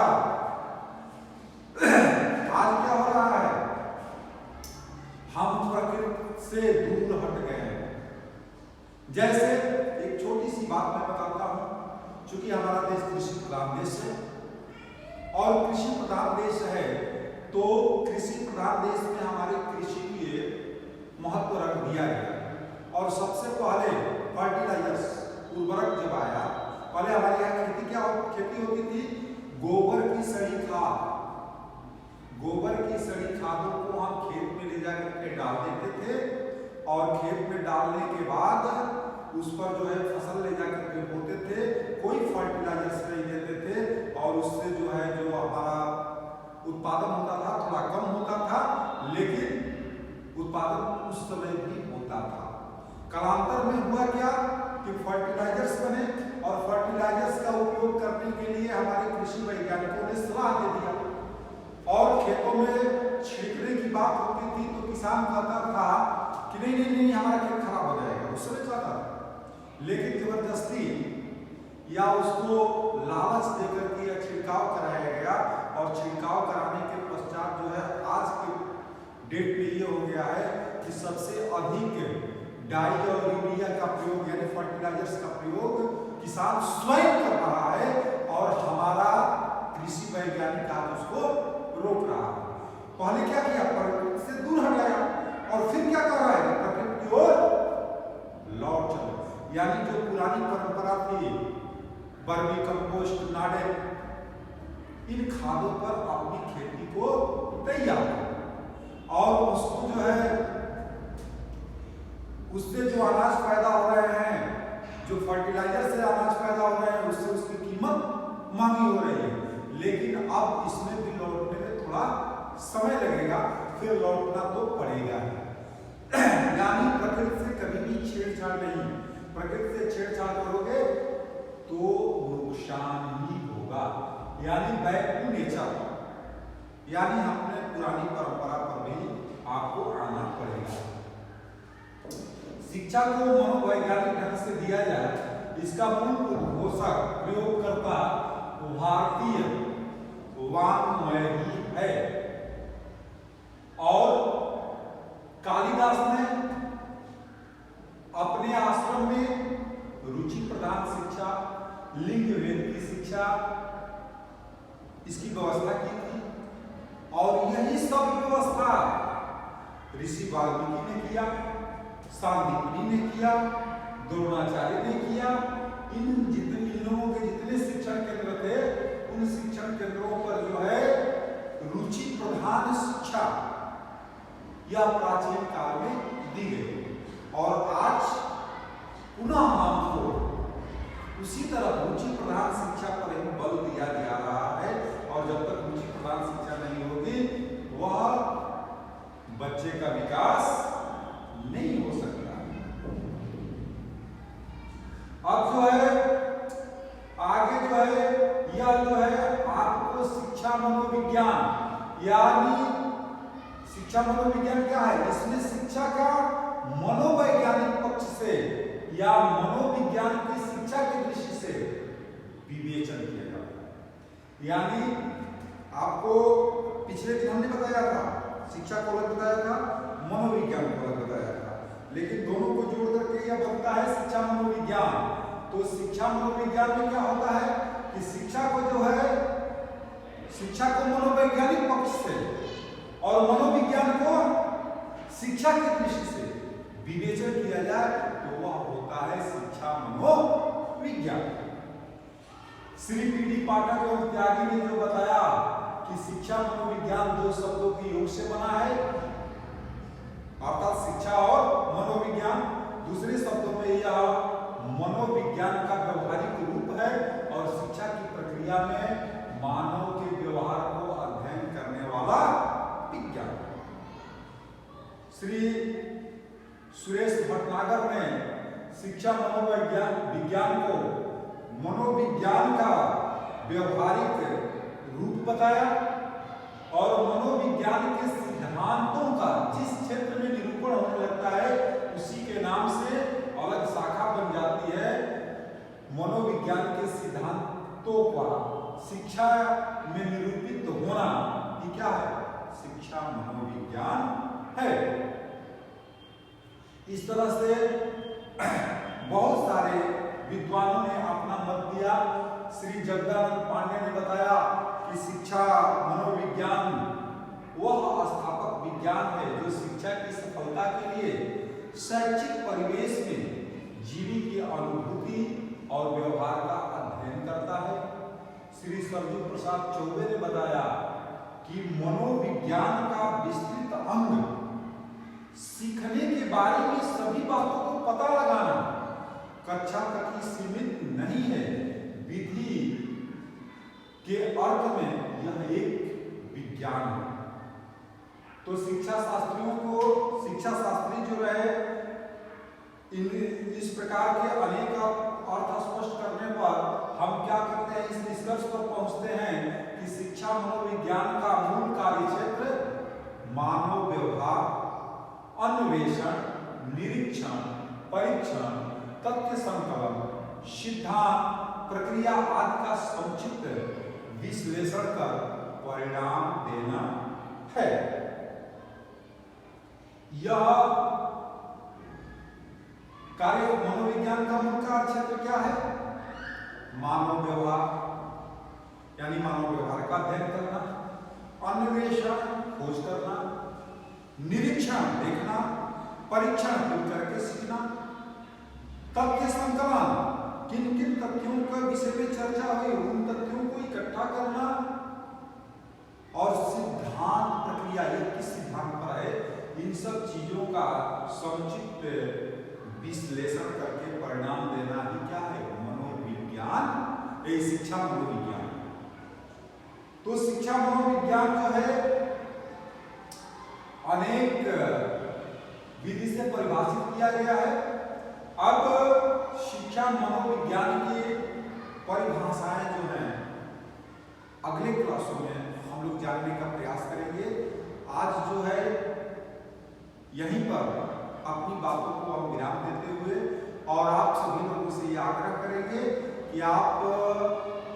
आज क्या हो रहा है, हम प्रकृति से दूर हट गए हैं। जैसे एक छोटी सी बात मैं बताता हूं, क्योंकि हमारा देश कृषि प्रधान देश है और कृषि प्रधान देश है तो कृषि प्रधान देश में हमारे कृषि के महत्व रख दिया गया। और सबसे पहले फर्टिलाइजर्स, उर्वरक जब आया, पहले हमारे यहाँ खेती होती थी गोबर की सड़ी खाद। गोबर की सड़ी खादों को हम खेत में ले जाकर के डाल देते थे और खेत में डालने के बाद उस पर जो है फसल ले जाकर के बोते थे। कोई फर्टिलाइजर्स नहीं देते थे और उससे जो है जो हमारा उत्पादन होता था थोड़ा कम होता था, लेकिन उत्पादन उस समय भी होता था। कालांतर में हुआ क्या कि फर्टिलाइजर्स बने और फर्टिलाइजर्स का उपयोग करने के लिए हमारे कृषि वैज्ञानिकों ने सलाह दे दिया और खेतों में छिड़कने की बात होती थी तो किसान कहता था कि नहीं हमारा खेत खराब हो जाएगा, उस समय चाहता था। लेकिन जबरदस्ती या उसको लालच देकर के छिड़काव कराया गया और छिड़काव कराने के पश्चात पश्चात जो है आज के डेट में ये हो गया है कि सबसे अधिक डाई और यूरिया का प्रयोग यानी फर्टिलाइजर्स का प्रयोग किसान स्वयं कर रहा है और हमारा कृषि वैज्ञानिक आज उसको रोक रहा है। पहले क्या किया, प्रकृति से दूर हट गया और फिर क्या कर रहा है, प्रकृति की ओर लौट चलो। यानी जो पुरानी परंपरा थी वर्मी कंपोस्ट, नाडे, इन खादों पर अपनी खेती को तैयार और उसको जो है उससे जो अनाज पैदा हो रहे हैं, जो फर्टिलाइजर से अनाज पैदा हो रहे हैं, उससे उसकी कीमत महंगी हो रही है। लेकिन अब इसमें भी लौटने में थोड़ा समय लगेगा, फिर लौटना तो पड़ेगा। यानी प्रकृति से कभी भी छेड़छाड़ नहीं, प्रकृति से छेड़छाड़ करोगे तो नुकसान ही होगा। यानी बैक टू नेचर, यानी हमने पुरानी परंपरा पर भी आपको आना पड़ेगा। शिक्षा को मनोवैज्ञानिक ढंग से दिया जाए, इसका मूल उद्घोषक प्रयोगकर्ता भारतीय वाङ्मय ही है। और कालिदास ने अपने आश्रम में रुचि प्रधान शिक्षा, लिंग भेद की शिक्षा, इसकी व्यवस्था की थी। और यही सब व्यवस्था ऋषि वाल्मीकि ने किया, सांदीपनि ने किया, द्रोणाचार्य ने किया। इन लोगों के जितने शिक्षण केंद्र थे, उन शिक्षण केंद्रों पर जो है रुचि प्रधान शिक्षा यह प्राचीन काल में दी गई। और आज पुनः हमको उसी तरह रुचि प्रधान शिक्षा पर ही बल दिया जा रहा है। और जब तक रुचि प्रधान शिक्षा नहीं होगी, वह बच्चे का विकास नहीं हो सकता। अब जो है आगे जो है यह जो है आपको शिक्षा मनोविज्ञान, यानी शिक्षा मनोविज्ञान क्या है, इसमें शिक्षा का मनोवैज्ञानिक पक्ष से या मनोविज्ञान की शिक्षा की दृष्टि से विवेचन किया जाता है। यानी आपको पिछले दिन हमने बताया था, शिक्षा को अलग बताया था, मनोविज्ञान को अलग बताया था, लेकिन दोनों को जोड़ करके यह बनता है शिक्षा मनोविज्ञान। तो शिक्षा मनोविज्ञान में क्या होता है कि शिक्षा को जो है, शिक्षा को मनोवैज्ञानिक पक्ष से और मनोविज्ञान को शिक्षा की दृष्टि से विवेचन किया जाए तो वह होता है शिक्षा मनोविज्ञान। श्री पी.डी. पाठक एवं त्यागी ने जो बताया कि शिक्षा मनोविज्ञान दो शब्दों के योग से बना है, अर्थात शिक्षा और मनोविज्ञान, दूसरे शब्दों में यह मनोविज्ञान का व्यवहारिक रूप है और शिक्षा की प्रक्रिया में मानव के व्यवहार को अध्ययन करने वाला विज्ञान। श्री सुरेश भटनागर ने शिक्षा विज्ञान को मनोविज्ञान का व्यवहारिक रूप बताया और मनोविज्ञान के सिद्धांतों का जिस क्षेत्र में निरूपण होने लगता है, उसी के नाम से अलग शाखा बन जाती है। मनोविज्ञान के सिद्धांतों का शिक्षा में निरूपित होना ये क्या है, शिक्षा मनोविज्ञान है। इस तरह से बहुत सारे विद्वानों ने अपना मत दिया। श्री जगदानंद पांडे ने बताया कि शिक्षा मनोविज्ञान वह स्थापक विज्ञान है जो शिक्षा की सफलता के लिए शैक्षिक परिवेश में जीवी की अनुभूति और व्यवहार का अध्ययन करता है। श्री सरजू प्रसाद चौबे ने बताया कि मनोविज्ञान का विस्तृत अंग सीखने के बारे में सभी बातों को पता लगाना कक्षा तक ही सीमित नहीं है, विधि के अर्थ में यह एक विज्ञान है। तो शिक्षा शास्त्री जो रहे, इस प्रकार के अनेक अर्थ स्पष्ट करने पर हम क्या करते हैं, इस निष्कर्ष पर पहुंचते हैं कि शिक्षा मनोविज्ञान का मूल कार्य क्षेत्र मानव व्यवहार, अन्वेषण, निरीक्षण, परीक्षण, तथ्य संकलन, सिद्धांत, प्रक्रिया आदि का संक्षिप्त विश्लेषण कर परिणाम देना है। यह कार्य मनोविज्ञान का मुख्य क्षेत्र क्या है? मानव व्यवहार, यानी मानव व्यवहार का अध्ययन करना, अन्वेषण खोज करना, निरीक्षण देखना, परीक्षण करके सीखना, तथ्य संकलन, किन किन तथ्यों के विषय में चर्चा हुई उन तथ्यों को इकट्ठा करना, और सिद्धांत प्रक्रिया, ये किस सिद्धांत पर है, इन सब चीजों का संक्षिप्त विश्लेषण करके परिणाम देना ही क्या है? मनोविज्ञान, ये शिक्षा मनोविज्ञान। तो शिक्षा मनोविज्ञान जो है अनेक विधि से परिभाषित किया गया है। अब शिक्षा मनोविज्ञान की परिभाषाएं जो हैं अगले क्लासों में हम लोग जानने का प्रयास करेंगे। आज जो है यहीं पर अपनी बातों को हम विराम देते हुए और आप सभी लोगों से ये आग्रह करेंगे कि आप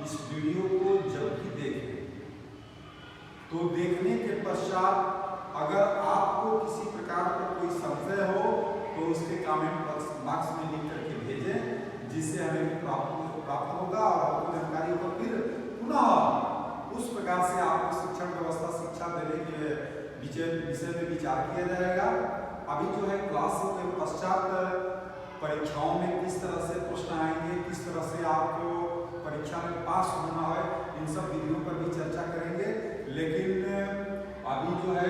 इस वीडियो को जब भी देखें तो देखने के पश्चात अगर आपको किसी प्रकार का कोई संशय हो तो उसके कमेंट बॉक्स में लिख करके भेजें, जिससे हमें प्राप्त होगा और आपको जानकारी होगा। फिर पुनः उस प्रकार से आपको शिक्षण व्यवस्था शिक्षा देने के विषय में विचार किया जाएगा। अभी जो है क्लास के पश्चात परीक्षाओं में किस तरह से प्रश्न आएंगे, किस तरह से आपको परीक्षा में पास होना है, इन सब विधियों पर भी चर्चा करेंगे। लेकिन अभी जो है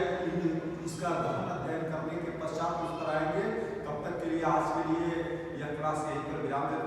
इसका गहन अध्ययन करने के पश्चात उस पर आएंगे। तब तक के लिए आज के लिए यह क्लास यहीं पर विराम देते हैं।